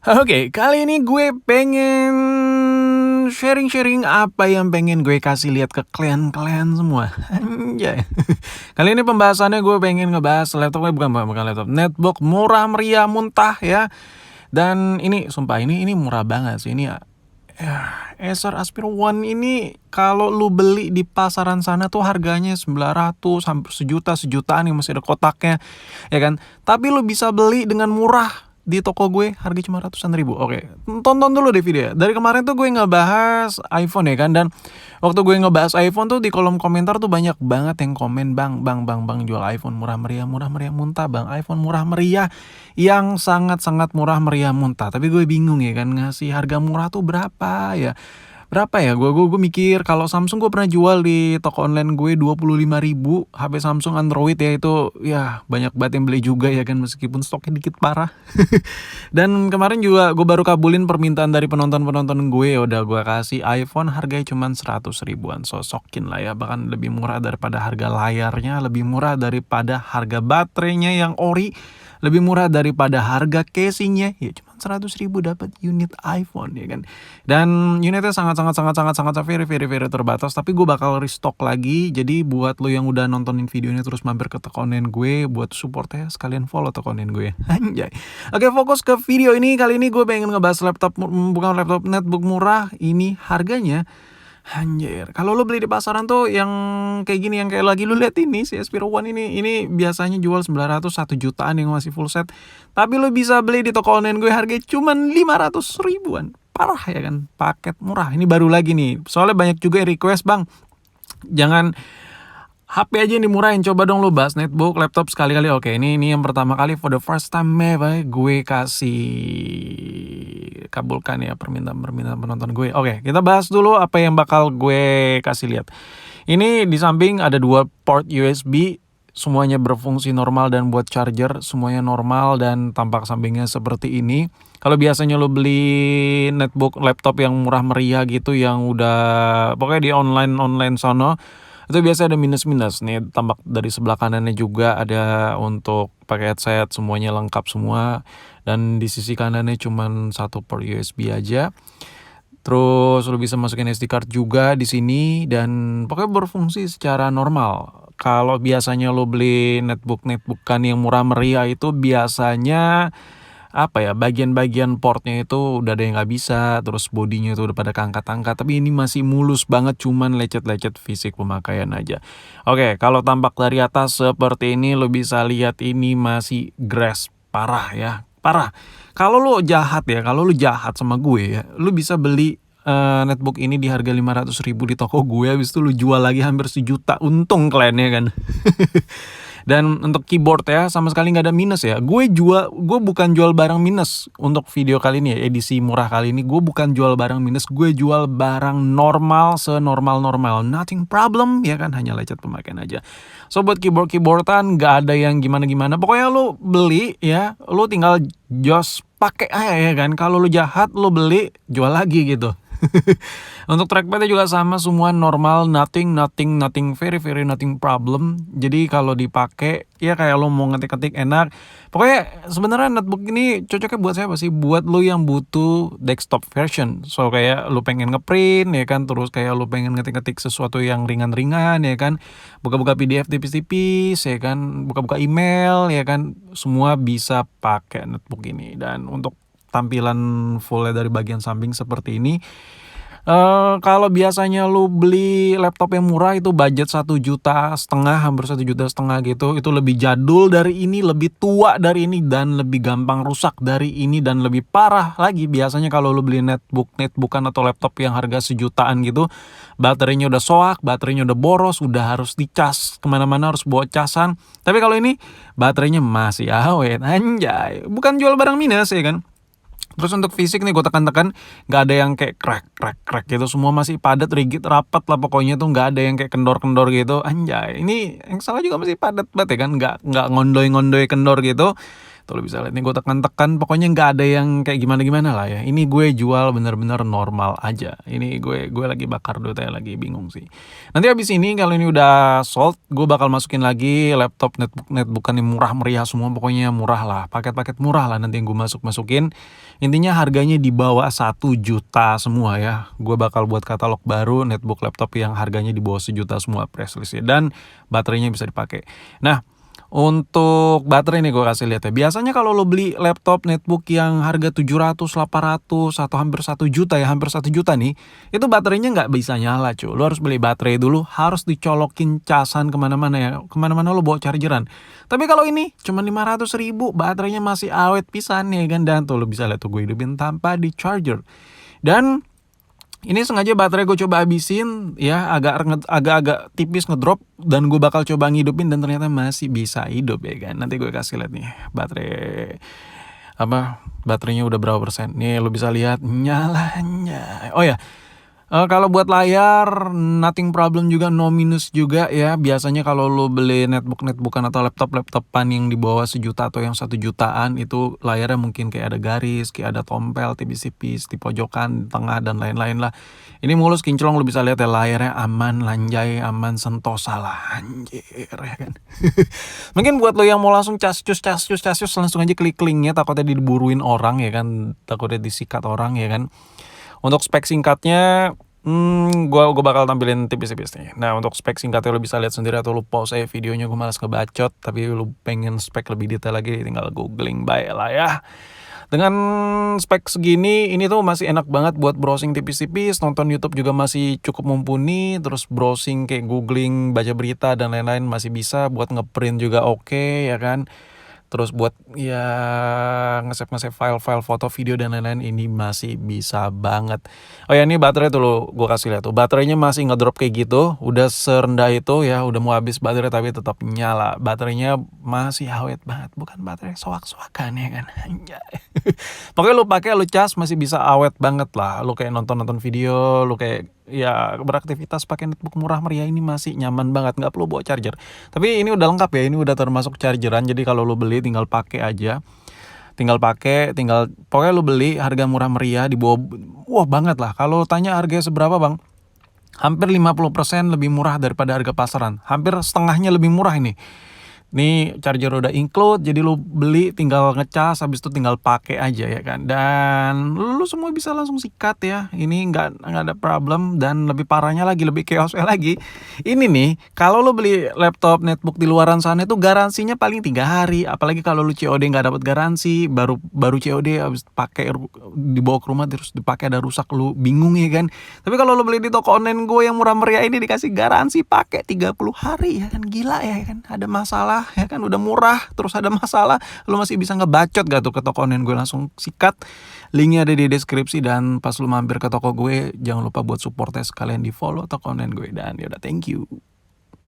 Oke, kali ini gue pengen sharing-sharing apa yang pengen gue kasih lihat ke kalian-kalian semua. Anjay. Kali ini pembahasannya gue pengen ngebahas laptopnya bukan laptop, netbook murah meriah muntah ya. Dan ini sumpah ini murah banget sih ini ya. Acer Aspire One ini kalau lu beli di pasaran sana tuh harganya 900 hampir sejutaan yang masih ada kotaknya ya kan. Tapi lu bisa beli dengan murah di toko gue harga cuma ratusan ribu. Oke, tonton dulu deh video. Dari kemarin tuh gue ngebahas iPhone ya kan, dan waktu gue ngebahas iPhone tuh di kolom komentar tuh banyak banget yang komen, bang jual iPhone murah meriah muntah, bang iPhone murah meriah yang sangat murah meriah muntah. Tapi gue bingung ya kan, ngasih harga murah tuh berapa ya? Gue mikir kalau Samsung gue pernah jual di toko online gue 25.000 HP Samsung Android ya, itu ya banyak banget yang beli juga ya kan, meskipun stoknya dikit parah. Dan kemarin juga gue baru kabulin permintaan dari penonton gue, ya udah gue kasih iPhone harganya cuma 100 ribuan. Sosokin lah ya, bahkan lebih murah daripada harga layarnya, lebih murah daripada harga baterainya yang ori, lebih murah daripada harga casingnya. Ya cuma 100 ribu dapat unit iPhone ya kan. Dan unitnya sangat very terbatas. Tapi gue bakal restock lagi. Jadi buat lo yang udah nontonin videonya terus mampir ke toko online gue, buat support ya, sekalian follow toko online gue. Anjay. Oke, fokus ke video ini. Kali ini gue pengen ngebahas bukan laptop, netbook murah. Ini harganya anjir, kalau lo beli di pasaran tuh yang kayak gini, yang kayak lagi lo lihat ini si Aspire One ini biasanya jual 900 1 jutaan yang masih full set. Tapi lo bisa beli di toko online gue harga cuman 500 ribuan. Parah ya kan, paket murah. Ini baru lagi nih. Soalnya banyak juga yang request, "Bang, jangan HP aja yang dimurahin, coba dong lu bahas netbook, laptop sekali-kali." Oke, ini yang pertama kali for the first time ever gue kasih kabulkan ya permintaan penonton gue. Oke, kita bahas dulu apa yang bakal gue kasih lihat. Ini di samping ada 2 port USB, semuanya berfungsi normal, dan buat charger semuanya normal dan tampak sampingnya seperti ini. Kalau biasanya lo beli netbook, laptop yang murah meriah gitu, yang udah pokoknya di online sono, itu biasa ada minus-minus nih, tampak dari sebelah kanannya juga ada untuk pakai headset, semuanya lengkap semua. Dan di sisi kanannya cuman 1 port USB aja. Terus lo bisa masukin SD card juga di sini, dan pokoknya berfungsi secara normal. Kalau biasanya lo beli netbookan yang murah meriah itu biasanya bagian-bagian portnya itu udah ada yang nggak bisa, terus bodinya itu udah pada keangkat-angkat. Tapi ini masih mulus banget, cuman lecet-lecet fisik pemakaian aja. Oke, kalau tampak dari atas seperti ini, lo bisa lihat ini masih grass parah ya, parah. Kalau lo jahat sama gue ya, lo bisa beli netbook ini di harga 500 ribu di toko gue, habis itu lo jual lagi hampir 1 juta, untung kliennya kan. Dan untuk keyboard ya, sama sekali nggak ada minus ya. Gue bukan jual barang minus untuk video kali ini ya, edisi murah kali ini. Gue bukan jual barang minus, gue jual barang normal, senormal-normal. Nothing problem ya kan, hanya lecet pemakaian aja. So buat keyboardan nggak ada yang gimana-gimana. Pokoknya lo beli ya, lo tinggal just pakai aja ya kan. Kalau lo jahat, lo beli, jual lagi gitu. Untuk trackpadnya juga sama, semua normal, nothing very nothing problem. Jadi kalau dipakai ya kayak lo mau ngetik-ngetik enak. Pokoknya sebenarnya netbook ini cocoknya buat siapa sih? Buat lo yang butuh desktop version. So kayak lo pengen ngeprint ya kan, terus kayak lo pengen ngetik-ngetik sesuatu yang ringan-ringan ya kan, buka-buka PDF tipis-tipis ya kan, buka-buka email ya kan, semua bisa pakai netbook ini. Dan untuk tampilan fullnya dari bagian samping seperti ini. Kalau biasanya lu beli laptop yang murah itu budget 1,5 juta, hampir 1,5 juta gitu. Itu lebih jadul dari ini, lebih tua dari ini, dan lebih gampang rusak dari ini, dan lebih parah lagi. Biasanya kalau lu beli netbookan atau laptop yang harga 1 jutaan gitu, baterainya udah soak, baterainya udah boros, udah harus dicas kemana-mana, harus bawa casan. Tapi kalau ini baterainya masih awet, anjay. Bukan jual barang minus ya kan. Terus untuk fisik nih gue tekan-tekan, gak ada yang kayak crack gitu, semua masih padat, rigid, rapat lah pokoknya tuh, gak ada yang kayak kendor-kendor gitu. Anjay, ini yang salah juga masih padat banget ya kan, gak ngondoy kendor gitu. Tuh lo bisa lihat nih gue tekan-tekan, pokoknya nggak ada yang kayak gimana-gimana lah ya. Ini gue jual bener-bener normal aja. Ini gue lagi bakar duitnya, lagi bingung sih. Nanti habis ini kalau ini udah sold, gue bakal masukin lagi laptop, netbookan yang murah meriah semua, pokoknya murah lah, paket-paket murah lah nanti yang gue masukin. Intinya harganya di bawah 1 juta semua ya. Gue bakal buat katalog baru netbook laptop yang harganya di bawah 1 juta semua press listnya, dan baterainya bisa dipakai. Nah, untuk baterai nih gue kasih lihat ya. Biasanya kalau lo beli laptop netbook yang harga 700, 800 atau hampir 1 juta ya, hampir 1 juta nih, itu baterainya nggak bisa nyala cuy. Lo harus beli baterai dulu, harus dicolokin casan kemana-mana ya. Kemana-mana lo bawa chargeran. Tapi kalau ini cuma 500.000, baterainya masih awet pisan ya kan. Dan tuh lo bisa lihat tuh gue hidupin tanpa di charger. Dan ini sengaja baterai gue coba habisin ya, agak tipis ngedrop, dan gue bakal coba ngidupin dan ternyata masih bisa hidup ya kan. Nanti gue kasih lihat nih baterainya udah berapa persen. Nih lo bisa lihat nyalanya. Oh ya, kalau buat layar nothing problem juga, no minus juga ya. Biasanya kalau lo beli netbookan atau laptopan yang di bawah 1 juta atau yang 1 jutaan, itu layarnya mungkin kayak ada garis, kayak ada tompel tipis-tipis di pojokan, tengah, dan lain-lain lah. Ini mulus kinclong, lo bisa lihat ya, layarnya aman, lanjai, aman, sentosa lah, anjir ya kan. Mungkin buat lo yang mau langsung cascus langsung aja klik linknya, takutnya diburuin orang ya kan, takutnya disikat orang ya kan. Untuk spek singkatnya, gue bakal tampilin tipis-tipis nih. Nah, untuk spek singkatnya lo bisa lihat sendiri atau lo pause aja videonya, gue malas ngebacot. Tapi lo pengen spek lebih detail lagi, tinggal googling baik lah ya. Dengan spek segini, ini tuh masih enak banget buat browsing tipis-tipis, nonton YouTube juga masih cukup mumpuni, terus browsing kayak googling, baca berita dan lain-lain masih bisa, buat ngeprint juga oke ya kan. Terus buat ya nge-save file-file foto, video dan lain-lain, ini masih bisa banget. Oh ya, ini baterai tuh lo gue kasih lihat tuh. Baterainya masih ngedrop kayak gitu, udah serendah itu ya, udah mau habis baterai tapi tetap nyala. Baterainya masih awet banget, bukan baterai soak-soakan ya kan. Pokoknya lu pakai, lu cas, masih bisa awet banget lah. Lu kayak nonton video, lu kayak ya beraktivitas pakai netbook murah meriah ini masih nyaman banget, nggak perlu bawa charger. Tapi ini udah lengkap ya, ini udah termasuk chargeran. Jadi kalau lu beli tinggal pakai aja. Pokoknya lu beli harga murah meriah di bawah, wah banget lah. Kalau tanya harganya seberapa bang, hampir 50% lebih murah daripada harga pasaran. Hampir setengahnya lebih murah ini. Nih charger udah include, jadi lu beli tinggal ngecas, habis itu tinggal pakai aja ya kan. Dan lu semua bisa langsung sikat ya. Ini nggak ada problem, dan lebih parahnya lagi, lebih chaosnya lagi. Ini nih, kalau lu beli laptop netbook di luaran sana itu garansinya paling 3 hari. Apalagi kalau lu COD nggak dapat garansi, baru COD habis pakai dibawa ke rumah terus dipakai ada rusak, lu bingung ya kan. Tapi kalau lu beli di toko online gue yang murah meriah ini dikasih garansi pakai 30 hari ya kan, gila ya kan. Ada masalah ya kan, udah murah terus ada masalah, lu masih bisa ngebacot gak tuh ke toko online gue? Langsung sikat, linknya ada di deskripsi. Dan pas lu mampir ke toko gue, jangan lupa buat supportnya sekalian di follow toko online gue. Dan yaudah, thank you.